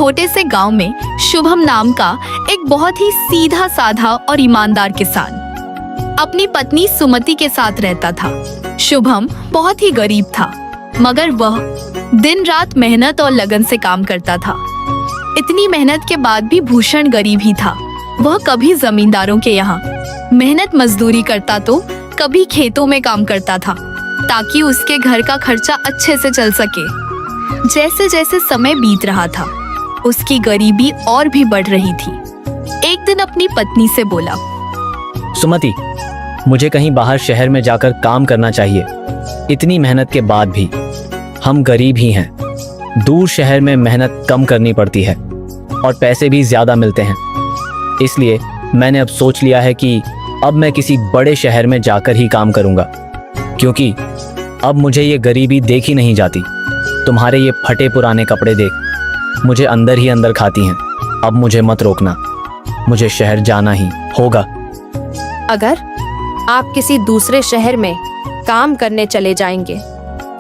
छोटे से गांव में शुभम नाम का एक बहुत ही सीधा साधा और ईमानदार किसान अपनी पत्नी सुमति के साथ रहता था। शुभम बहुत ही गरीब था, मगर वह दिन रात मेहनत और लगन से काम करता था। इतनी मेहनत के बाद भी भूषण गरीब ही था। वह कभी जमींदारों के यहाँ मेहनत मजदूरी करता तो कभी खेतों में काम करता था, ताकि उसके घर का खर्चा अच्छे से चल सके। जैसे जैसे समय बीत रहा था, उसकी गरीबी और भी बढ़ रही थी। एक दिन अपनी पत्नी से बोला, सुमति, मुझे कहीं बाहर शहर में जाकर काम करना चाहिए। इतनी मेहनत के बाद भी हम गरीब ही हैं। दूर शहर में मेहनत कम करनी पड़ती है और पैसे भी ज्यादा मिलते हैं। इसलिए मैंने अब सोच लिया है कि अब मैं किसी बड़े शहर में जाकर ही काम करूंगा, क्योंकि अब मुझे ये गरीबी देखी नहीं जाती। तुम्हारे ये फटे पुराने कपड़े देख मुझे अंदर ही अंदर खाती हैं। अब मुझे मत रोकना, मुझे शहर जाना ही होगा। अगर आप किसी दूसरे शहर में काम करने चले जाएंगे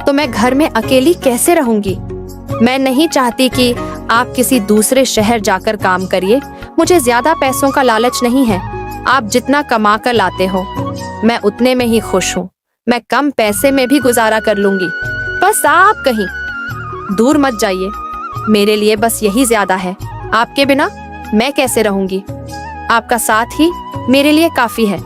तो मैं घर में अकेली कैसे रहूंगी? मैं नहीं चाहती कि आप किसी दूसरे शहर जाकर काम करिए। मुझे ज्यादा पैसों का लालच नहीं है। आप जितना कमा कर लाते हो मैं उतने में ही खुश हूँ। मैं कम पैसे में भी गुजारा कर लूंगी। बस आप कहीं दूर मत जाइए, मेरे लिए बस यही ज्यादा है। आपके बिना मैं कैसे रहूंगी? आपका साथ ही मेरे लिए काफी है।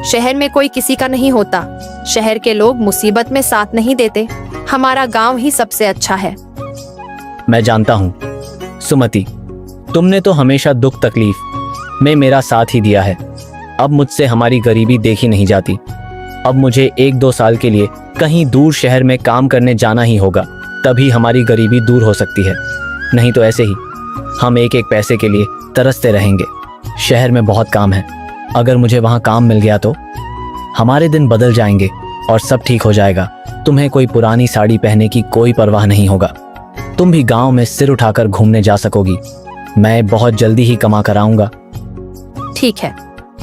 शहर में कोई किसी का नहीं होता। शहर के लोग मुसीबत में साथ नहीं देते। हमारा गांव ही सबसे अच्छा है। मैं जानता हूँ सुमति, तुमने तो हमेशा दुख तकलीफ में मेरा साथ ही दिया है। अब मुझसे हमारी गरीबी देखी नहीं जाती। अब मुझे 1-2 साल के लिए कहीं दूर शहर में काम करने जाना ही होगा, तभी हमारी गरीबी दूर हो सकती है। नहीं तो ऐसे ही हम एक एक पैसे के लिए तरसते रहेंगे। शहर में बहुत काम है। अगर मुझे वहाँ काम मिल गया तो हमारे दिन बदल जाएंगे और सब ठीक हो जाएगा। तुम्हें कोई पुरानी साड़ी पहनने की कोई परवाह नहीं होगा। तुम भी गांव में सिर उठाकर घूमने जा सकोगी। मैं बहुत जल्दी ही कमा कर आऊंगा। ठीक है,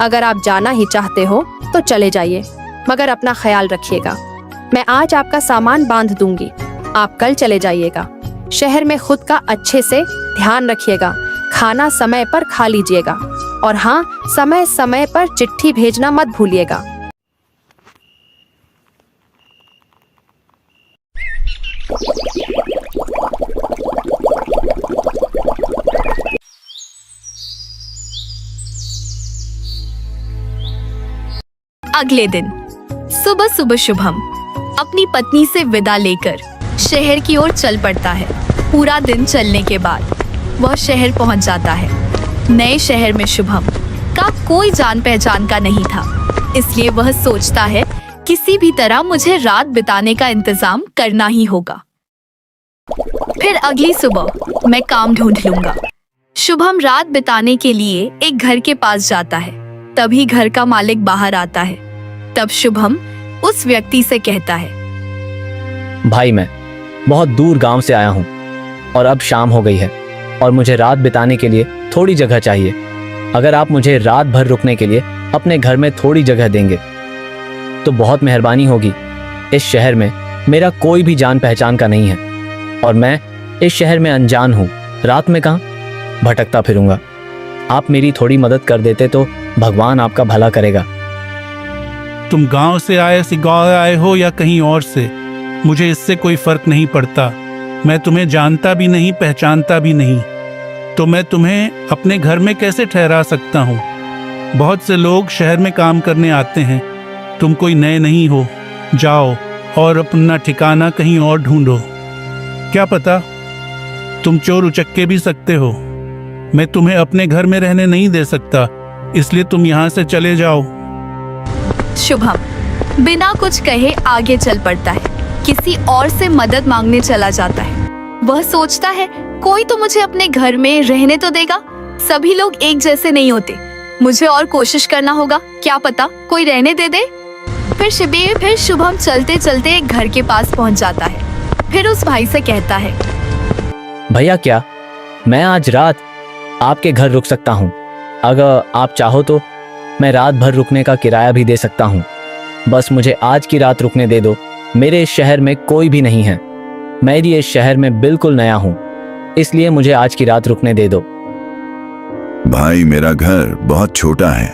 अगर आप जाना ही चाहते हो तो चले जाइए, मगर अपना ख्याल रखिएगा। मैं आज आपका सामान बांध दूंगी, आप कल चले जाइएगा। शहर में खुद का अच्छे से ध्यान रखिएगा। खाना समय पर खा लीजिएगा और हाँ, समय समय पर चिट्ठी भेजना मत भूलिएगा। अगले दिन सुबह सुबह शुभम अपनी पत्नी से विदा लेकर शहर की ओर चल पड़ता है। पूरा दिन चलने के बाद वह शहर पहुंच जाता है। नए शहर में शुभम का कोई जान पहचान का नहीं था, इसलिए वह सोचता है किसी भी तरह मुझे रात बिताने का इंतजाम करना ही होगा। फिर अगली सुबह मैं काम ढूंढ लूंगा। शुभम रात बिताने के लिए एक घर के पास जाता है। तभी घर का मालिक बाहर आता है। तब शुभम उस व्यक्ति से कहता है, भाई, मैं बहुत दूर गांव से आया हूं और अब शाम हो गई है और मुझे रात बिताने के लिए थोड़ी जगह चाहिए। अगर आप मुझे रात भर रुकने के लिए अपने घर में थोड़ी जगह देंगे तो बहुत मेहरबानी होगी। इस शहर में मेरा कोई भी जान पहचान का नहीं है और मैं इस शहर में अनजान हूँ। रात में कहाँ भटकता फिरूंगा। आप मेरी थोड़ी मदद कर देते तो भगवान आपका भला करेगा। तुम गांव से आए हो या कहीं और से, मुझे इससे कोई फर्क नहीं पड़ता। मैं तुम्हें जानता भी नहीं, पहचानता भी नहीं, तो मैं तुम्हें अपने घर में कैसे ठहरा सकता हूँ? बहुत से लोग शहर में काम करने आते हैं। तुम कोई नए नहीं हो। जाओ और अपना ठिकाना कहीं और ढूंढो। क्या पता तुम चोर उचक्के भी सकते हो। मैं तुम्हें अपने घर में रहने नहीं दे सकता, इसलिए तुम यहाँ से चले जाओ। शुभम बिना कुछ कहे आगे चल पड़ता है। किसी और से मदद मांगने चला जाता है। वह सोचता है कोई तो मुझे अपने घर में रहने तो देगा। सभी लोग एक जैसे नहीं होते। मुझे और कोशिश करना होगा, क्या पता कोई रहने दे दे। फिर शुभम चलते चलते एक घर के पास पहुंच जाता है। फिर उस भाई से कहता है, भैया, क्या मैं आज रात आपके घर रुक सकता हूँ? अगर आप चाहो तो मैं रात भर रुकने का किराया भी दे सकता हूँ। बस मुझे आज की रात रुकने दे दो। मेरे इस शहर में कोई भी नहीं है। मैं भी इस शहर में बिल्कुल नया हूँ। इसलिए मुझे आज की रात रुकने दे दो। भाई, मेरा घर बहुत छोटा है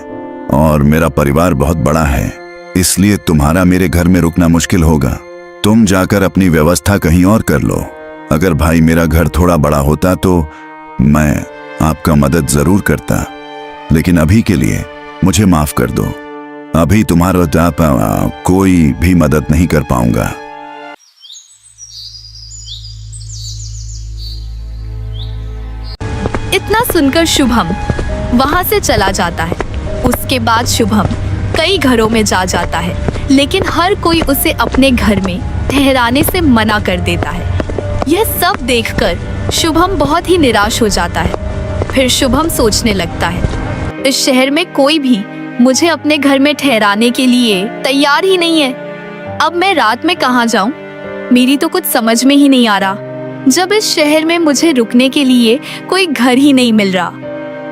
और मेरा परिवार बहुत बड़ा है, इसलिए तुम्हारा मेरे घर में रुकना मुश्किल होगा। तुम जाकर अपनी व्यवस्था कहीं और कर लो। अगर भाई मेरा घर थोड़ा बड़ा होता तो मैं आपका मदद जरूर करता, लेकिन अभी के लिए मुझे माफ कर दो। अभी तुम्हारा कोई भी मदद नहीं कर पाऊंगा। इतना सुनकर शुभम वहां से चला जाता है। उसके बाद शुभम कई घरों में जा जाता है, लेकिन हर कोई उसे अपने घर में ठहराने से मना कर देता है। यह सब देखकर शुभम बहुत ही निराश हो जाता है। फिर शुभम सोचने लगता है, इस शहर में कोई भी मुझे अपने घर में ठहराने के लिए तैयार ही नहीं है। अब मैं रात में कहाँ जाऊं? मेरी तो कुछ समझ में ही नहीं आ रहा। जब इस शहर में मुझे रुकने के लिए कोई घर ही नहीं मिल रहा,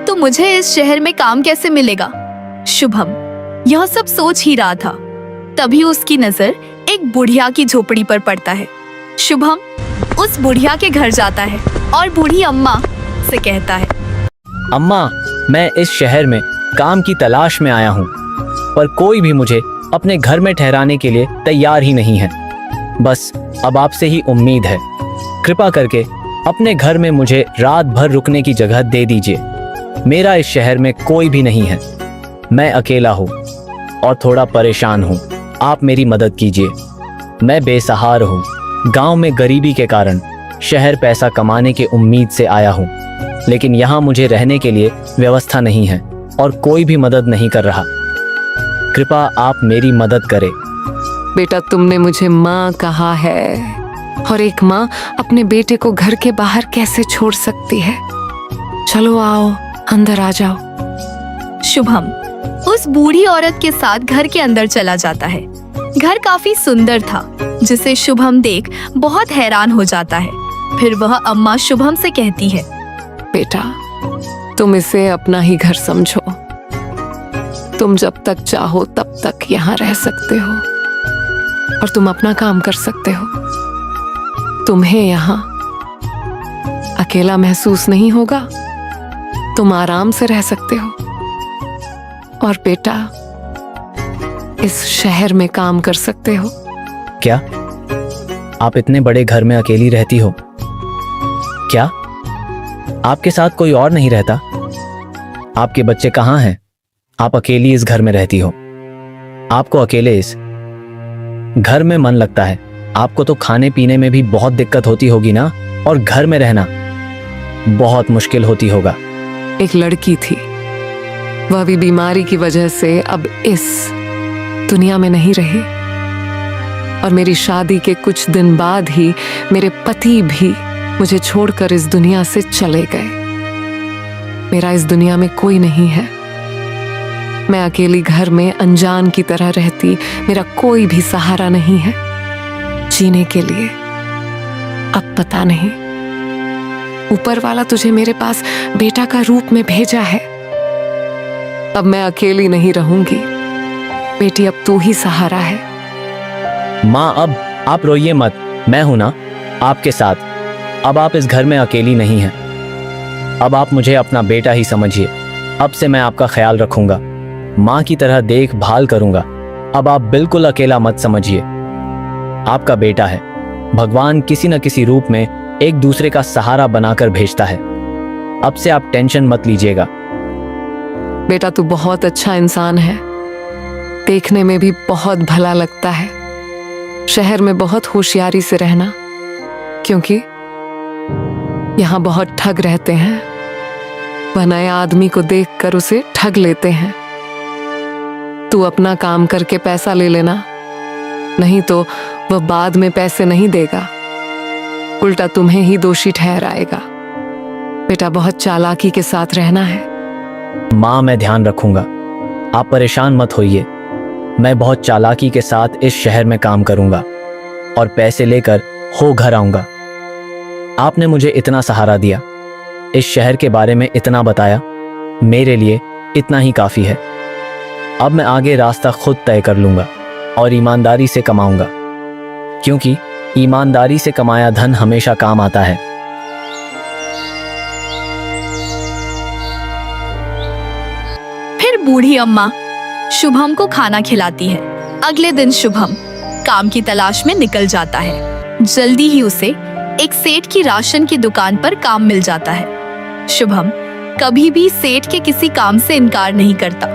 तो मुझे इस शहर में काम कैसे मिलेगा? शुभम यह सब सोच ही रहा था, तभी उसकी नजर एक बुढ़िया की झोपड़ी पर पड़ता है। शुभम उस बुढ़िया के घर जाता है और बूढ़ी अम्मा से कहता है, अम्मा, मैं इस शहर में काम की तलाश में आया हूँ, पर कोई भी मुझे अपने घर में ठहराने के लिए तैयार ही नहीं है। बस अब आपसे ही उम्मीद है, कृपा करके अपने घर में मुझे रात भर रुकने की जगह दे दीजिए। मेरा इस शहर में कोई भी नहीं है, मैं अकेला हूँ और थोड़ा परेशान हूँ। आप मेरी मदद कीजिए। मैं बेसहारा हूँ, गांव में गरीबी के कारण शहर पैसा कमाने की उम्मीद से आया हूँ, लेकिन यहाँ मुझे रहने के लिए व्यवस्था नहीं है और कोई भी मदद नहीं कर रहा। कृपा आप मेरी मदद करें। बेटा, तुमने मुझे माँ कहा है, और एक माँ अपने बेटे को घर के बाहर कैसे छोड़ सकती है? चलो आओ, अंदर आ जाओ। शुभम उस बूढ़ी औरत के साथ घर के अंदर चला जाता है। घर काफी सुंदर था, जिसे शुभम देख बहुत हैरान हो जाता है। फिर वह अम्मा शुभम से कहती है, बेटा, तुम इसे अपना ही घर समझो। तुम जब तक चाहो तब तक यहाँ रह सकते हो और तुम अपना काम कर सकते हो। तुम्हें यहाँ अकेला महसूस नहीं होगा, तुम आराम से रह सकते हो। और बेटा, इस शहर में काम कर सकते हो। क्या आप इतने बड़े घर में अकेली रहती हो? क्या आपके साथ कोई और नहीं रहता? आपके बच्चे कहाँ हैं? आप अकेली इस घर में रहती हो। आपको अकेले इस घर में मन लगता है। आपको तो खाने पीने में भी बहुत दिक्कत होती होगी ना, और घर में रहना बहुत मुश्किल होती होगा। एक लड़की थी, वह भी बीमारी की वजह से अब इस दुनिया में नहीं रही, और मेरी शादी के कुछ दिन बाद ही मेरे पति भी मुझे छोड़कर इस दुनिया से चले गए। मेरा इस दुनिया में कोई नहीं है। मैं अकेली घर में अनजान की तरह रहती, मेरा कोई भी सहारा नहीं है जीने के लिए। अब पता नहीं, ऊपर वाला तुझे मेरे पास बेटा का रूप में भेजा है। अब मैं अकेली नहीं रहूंगी बेटी, अब तू ही सहारा है। माँ, अब आप रोइए मत, मैं हूं ना आपके साथ। अब आप इस घर में अकेली नहीं हैं। अब आप मुझे अपना बेटा ही समझिए। अब से मैं आपका ख्याल रखूंगा, माँ की तरह देखभाल करूंगा। अब आप बिल्कुल अकेला मत समझिए। आपका बेटा है, भगवान किसी न किसी रूप में एक दूसरे का सहारा बनाकर भेजता है। अब से आप टेंशन मत लीजिएगा। बेटा, तू बहुत अच्छा इंसान है, देखने में भी बहुत भला लगता है। शहर में बहुत होशियारी से रहना, क्योंकि यहाँ बहुत ठग रहते हैं। वह नए आदमी को देखकर उसे ठग लेते हैं। तू अपना काम करके पैसा ले लेना, नहीं तो वह बाद में पैसे नहीं देगा, उल्टा तुम्हें ही दोषी ठहराएगा। बेटा, बहुत चालाकी के साथ रहना है। माँ, मैं ध्यान रखूंगा, आप परेशान मत होइए। मैं बहुत चालाकी के साथ इस शहर में काम करूंगा और पैसे लेकर हो घर आऊंगा। आपने मुझे इतना सहारा दिया, इस शहर के बारे में इतना बताया, मेरे लिए इतना ही काफ़ी है। अब मैं आगे रास्ता खुद तय कर लूंगा और ईमानदारी से बूढ़ी अम्मा शुभम को खाना खिलाती है। अगले दिन शुभम काम की तलाश में निकल जाता है। जल्दी ही उसे एक सेठ की राशन की दुकान पर काम मिल जाता है। शुभम कभी भी सेठ के किसी काम से इनकार नहीं करता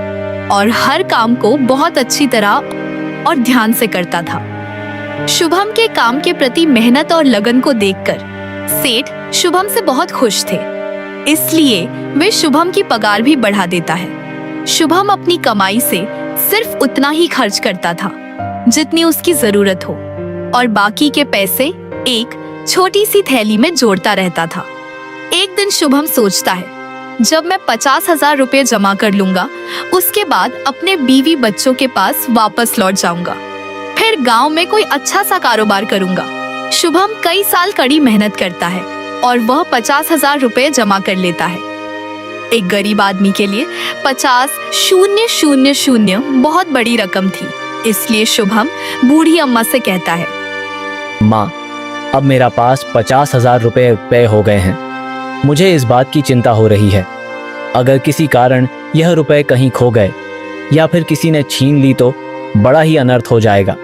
और हर काम को बहुत अच्छी तरह और ध्यान से करता था। शुभम के काम के प्रति मेहनत और लगन को देखकर सेठ शुभम से बहुत खुश थे, इसलिए वे शुभम की पगार भी बढ़ा देता है। शुभम अपनी कमाई से सिर्फ उतना ही खर्च करता था जितनी उसकी जरूरत हो और बाकी के पैसे एक छोटी सी थैली में जोड़ता रहता था। एक दिन शुभम सोचता है, जब मैं 50,000 रुपये जमा कर लूंगा उसके बाद अपने बीवी बच्चों के पास वापस लौट जाऊंगा, फिर गांव में कोई अच्छा सा कारोबार करूंगा। शुभम कई साल कड़ी मेहनत करता है और वह 50,000 रुपये जमा कर लेता है। एक गरीब आदमी के लिए 50,000 बहुत बड़ी रकम थी, इसलिए शुभम बूढ़ी अम्मा से कहता है, माँ, अब मेरा पास 50,000 रुपये तय हो गए हैं। मुझे इस बात की चिंता हो रही है, अगर किसी कारण यह रुपए कहीं खो गए या फिर किसी ने छीन ली तो बड़ा ही अनर्थ हो जाएगा।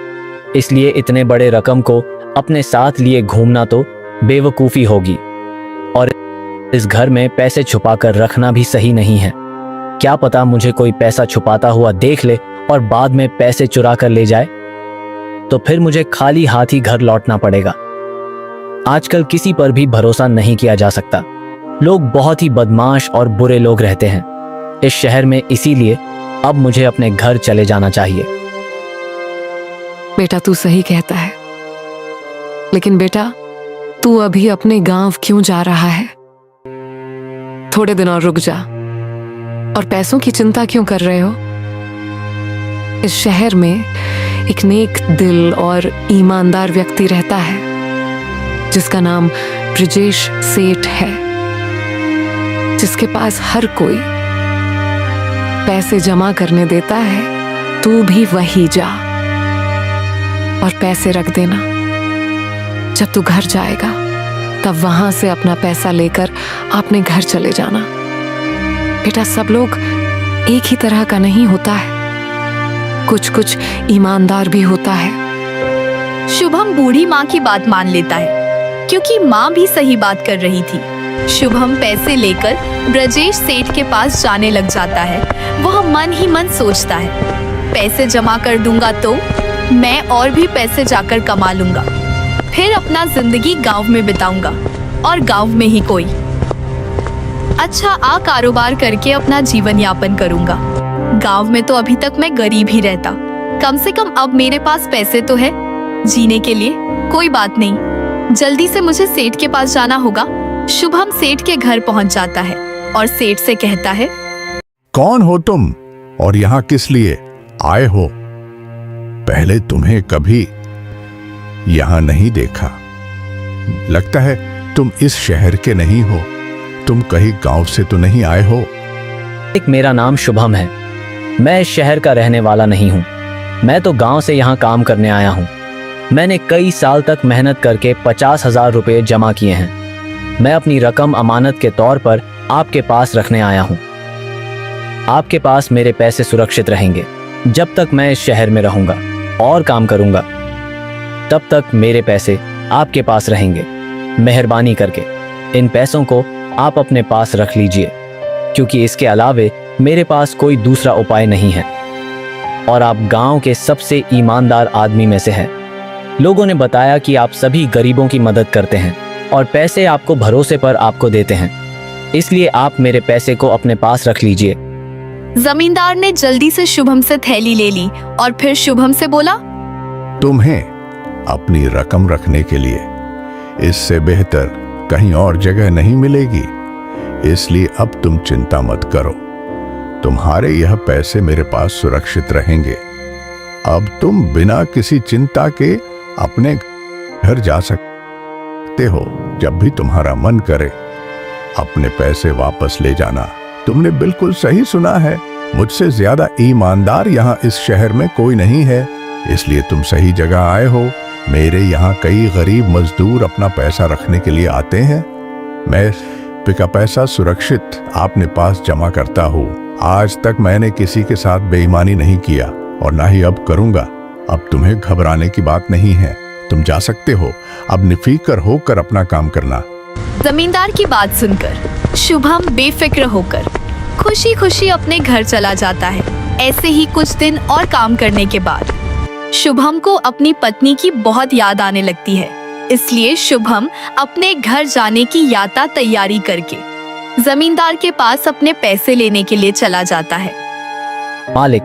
इसलिए इतने बड़े रकम को अपने साथ लिए घूमना तो बेवकूफ़ी होगी और इस घर में पैसे छुपा कर रखना भी सही नहीं है। क्या पता मुझे कोई पैसा छुपाता हुआ देख ले और बाद में पैसे चुरा कर ले जाए, तो फिर मुझे खाली हाथ ही घर लौटना पड़ेगा। आजकल किसी पर भी भरोसा नहीं किया जा सकता। लोग बहुत ही बदमाश और बुरे लोग रहते हैं इस शहर में, इसीलिए अब मुझे अपने घर चले जाना चाहिए। बेटा तू सही कहता है, लेकिन बेटा तू अभी अपने गांव क्यों जा रहा है? थोड़े दिन और रुक जा। और पैसों की चिंता क्यों कर रहे हो? इस शहर में एक नेक दिल और ईमानदार व्यक्ति रहता है जिसका नाम ब्रजेश सेठ है, जिसके पास हर कोई पैसे जमा करने देता है। तू भी वही जा और पैसे रख देना। जब तू घर जाएगा तब वहां से अपना पैसा लेकर अपने घर चले जाना। बेटा सब लोग एक ही तरह का नहीं होता है, कुछ कुछ ईमानदार भी होता है। शुभम बूढ़ी माँ की बात मान लेता है क्योंकि माँ भी सही बात कर रही थी। शुभम पैसे लेकर ब्रजेश सेठ के पास जाने लग जाता है। वह मन ही मन सोचता है, पैसे जमा कर दूंगा तो मैं और भी पैसे जाकर कमा लूंगा, फिर अपना जिंदगी गांव में बिताऊंगा और गांव में ही कोई अच्छा कारोबार करके अपना जीवन यापन करूंगा। गांव में तो अभी तक मैं गरीब ही रहता, कम से कम अब मेरे पास पैसे तो है जीने के लिए। कोई बात नहीं, जल्दी से मुझे सेठ के पास जाना होगा। शुभम सेठ के घर पहुंच जाता है और सेठ से कहता है, कौन हो तुम और यहाँ किस लिए आए हो? पहले तुम्हें कभी यहाँ नहीं देखा। लगता है तुम इस शहर के नहीं हो। तुम कहीं गांव से तो नहीं आए हो? एक मेरा नाम शुभम है, मैं इस शहर का रहने वाला नहीं हूँ। मैं तो गांव से यहाँ काम करने आया हूँ। मैंने कई साल तक मेहनत करके 50,000 रुपये जमा किए हैं। मैं अपनी रकम अमानत के तौर पर आपके पास रखने आया हूँ। आपके पास मेरे पैसे सुरक्षित रहेंगे जब तक मैं इस शहर में रहूँगा और काम करूँगा। तब तक मेरे पैसे आपके पास रहेंगे। मेहरबानी करके इन पैसों को आप अपने पास रख लीजिए, क्योंकि इसके अलावे मेरे पास कोई दूसरा उपाय नहीं है और आप गांव के सबसे ईमानदार आदमी में से हैं। लोगों ने बताया कि आप सभी गरीबों की मदद करते हैं और पैसे आपको भरोसे पर आपको देते हैं, इसलिए आप मेरे पैसे को अपने पास रख लीजिए। जमींदार ने जल्दी से शुभम से थैली ले ली और फिर शुभम से बोला, तुम्हें अपनी रकम रखने के लिए इससे बेहतर कहीं और जगह नहीं मिलेगी, इसलिए अब तुम चिंता मत करो। तुम्हारे यह पैसे मेरे पास सुरक्षित रहेंगे। अब तुम बिना किसी चिंता के अपने घर जा सकते हो। जब भी तुम्हारा मन करे अपने पैसे वापस ले जाना। तुमने बिल्कुल सही सुना है, मुझसे ज्यादा ईमानदार यहाँ इस शहर में कोई नहीं है, इसलिए तुम सही जगह आए हो। मेरे यहाँ कई गरीब मजदूर अपना पैसा रखने के लिए आते हैं। मैं का पैसा सुरक्षित आपने पास जमा करता हूँ। आज तक मैंने किसी के साथ बेईमानी नहीं किया और ना ही अब करूंगा। अब तुम्हें घबराने की बात नहीं है, तुम जा सकते हो। अब निफिक्र होकर अपना काम करना। जमींदार की बात सुनकर शुभम बेफिक्र होकर खुशी खुशी अपने घर चला जाता है। ऐसे ही कुछ दिन और काम करने के बाद शुभम को अपनी पत्नी की बहुत याद आने लगती है। इसलिए शुभम अपने घर जाने की यात्रा तैयारी करके जमींदार के पास अपने पैसे लेने के लिए चला जाता है। मालिक,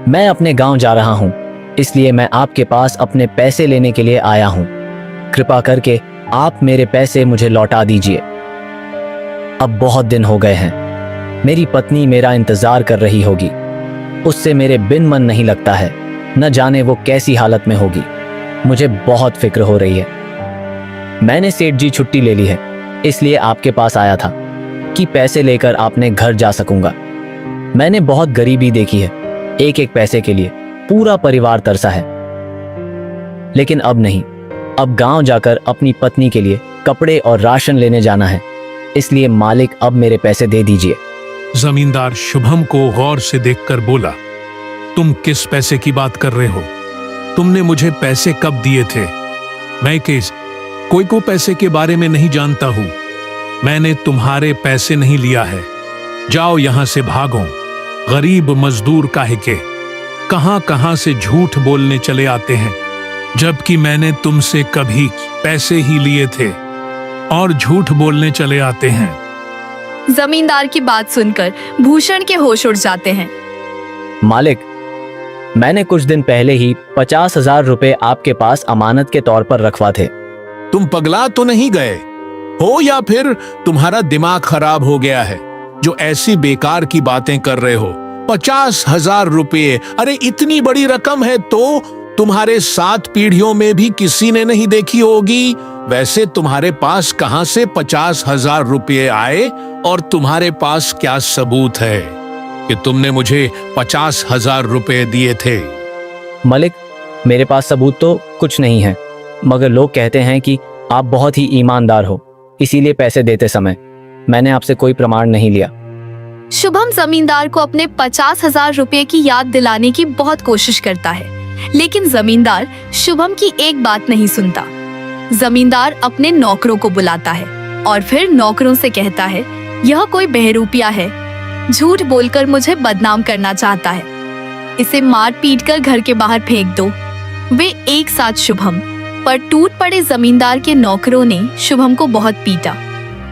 मैं अपने गांव जा रहा हूं, इसलिए मैं आपके पास अपने पैसे लेने के लिए आया हूं। कृपा करके आप मेरे पैसे मुझे लौटा दीजिए। अब बहुत दिन हो गए हैं। मेरी पत्नी मेरा इंतजार कर रही होगी। उससे मेरे बिन मन नहीं लगता है। न जाने वो कैसी हालत में होगी। मुझे बहुत फिक्र हो रही है। मैंने सेठ जी छुट्टी ले ली है, इसलिए आपके पास आया था कि पैसे लेकर आपने घर जा सकूंगा। मैंने बहुत गरीबी देखी है। एक एक पैसे के लिए पूरा परिवार तरसा है। लेकिन अब नहीं। अब गांव जाकर अपनी पत्नी के लिए कपड़े और राशन लेने जाना है। इसलिए मालिक, अब मेरे पैसे दे दीजिए। जमींदार शुभम को गौर से देखकर बोला, तुम किस पैसे की बात कर रहे हो? तुमने मुझे पैसे कब दिए थे? मैं कोई को पैसे के बारे में नहीं जानता हूं। मैंने तुम्हारे पैसे नहीं लिया है। जाओ यहां से, भागो। गरीब मजदूर काहे के कहां कहां से झूठ बोलने चले आते हैं, जबकि मैंने तुमसे कभी पैसे ही लिए थे और झूठ बोलने चले आते हैं। जमींदार की बात सुनकर भूषण के होश उड़ जाते हैं। मालिक, मैंने कुछ दिन पहले ही 50,000 रुपए आपके पास अमानत के तौर पर रखवा थे। तुम पगला तो नहीं गए हो या फिर तुम्हारा दिमाग खराब हो गया है जो ऐसी बेकार की बातें कर रहे हो? 50,000 रुपये, अरे इतनी बड़ी रकम है तो तुम्हारे 7 पीढ़ियों में भी किसी ने नहीं देखी होगी। वैसे तुम्हारे पास कहां से 50,000 रुपये आए और तुम्हारे पास क्या सबूत है कि तुमने मुझे 50,000 रुपये दिए थे? मालिक, मेरे पास सबूत तो कुछ नहीं है, मगर लोग कहते हैं कि आप बहुत ही ईमानदार हो, इसीलिए पैसे देते समय मैंने आपसे कोई प्रमाण नहीं लिया। शुभम जमींदार को अपने 50,000 रुपए की याद दिलाने की बहुत कोशिश करता है, लेकिन जमींदार शुभम की एक बात नहीं सुनता। जमींदार अपने नौकरों को बुलाता है और फिर नौकरों से कहता है, यह कोई बहरूपिया है, झूठ बोलकर मुझे बदनाम करना चाहता है। इसे मार पीट कर घर के बाहर फेंक दो। वे एक साथ शुभम पर टूट पड़े। जमींदार के नौकरों ने शुभम को बहुत पीटा।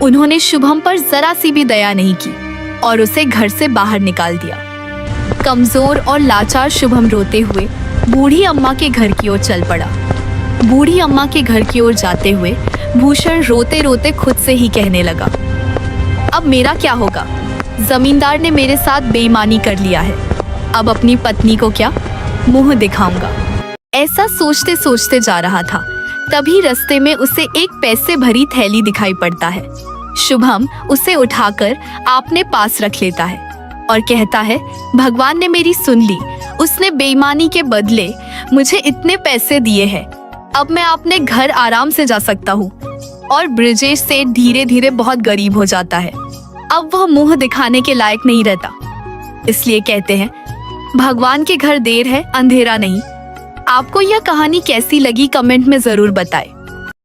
उन्होंने शुभम पर जरा सी भी दया नहीं की और उसे घर से बाहर निकाल दिया। कमजोर और लाचार शुभम रोते हुए बूढ़ी अम्मा के घर की ओर चल पड़ा। बूढ़ी अम्मा के घर की ओर जाते हुए भूषण रोते रोते खुद से ही कहने लगा, अब मेरा क्या होगा? जमींदार ने मेरे साथ बेईमानी कर लिया है। अब अपनी पत्नी को क्या मुंह दिखाऊंगा? ऐसा सोचते सोचते जा रहा था, तभी रास्ते में उसे एक पैसे भरी थैली दिखाई पड़ता है। शुभम उसे उठाकर अपने पास रख लेता है और कहता है, भगवान ने मेरी सुन ली। उसने बेईमानी के बदले मुझे इतने पैसे दिए हैं। अब मैं अपने घर आराम से जा सकता हूँ। और ब्रिजेश सेठ धीरे धीरे बहुत गरीब हो जाता है। अब वह मुंह दिखाने के लायक नहीं रहता। इसलिए कहते हैं, भगवान के घर देर है अंधेरा नहीं। आपको यह कहानी कैसी लगी कमेंट में जरूर बताएं।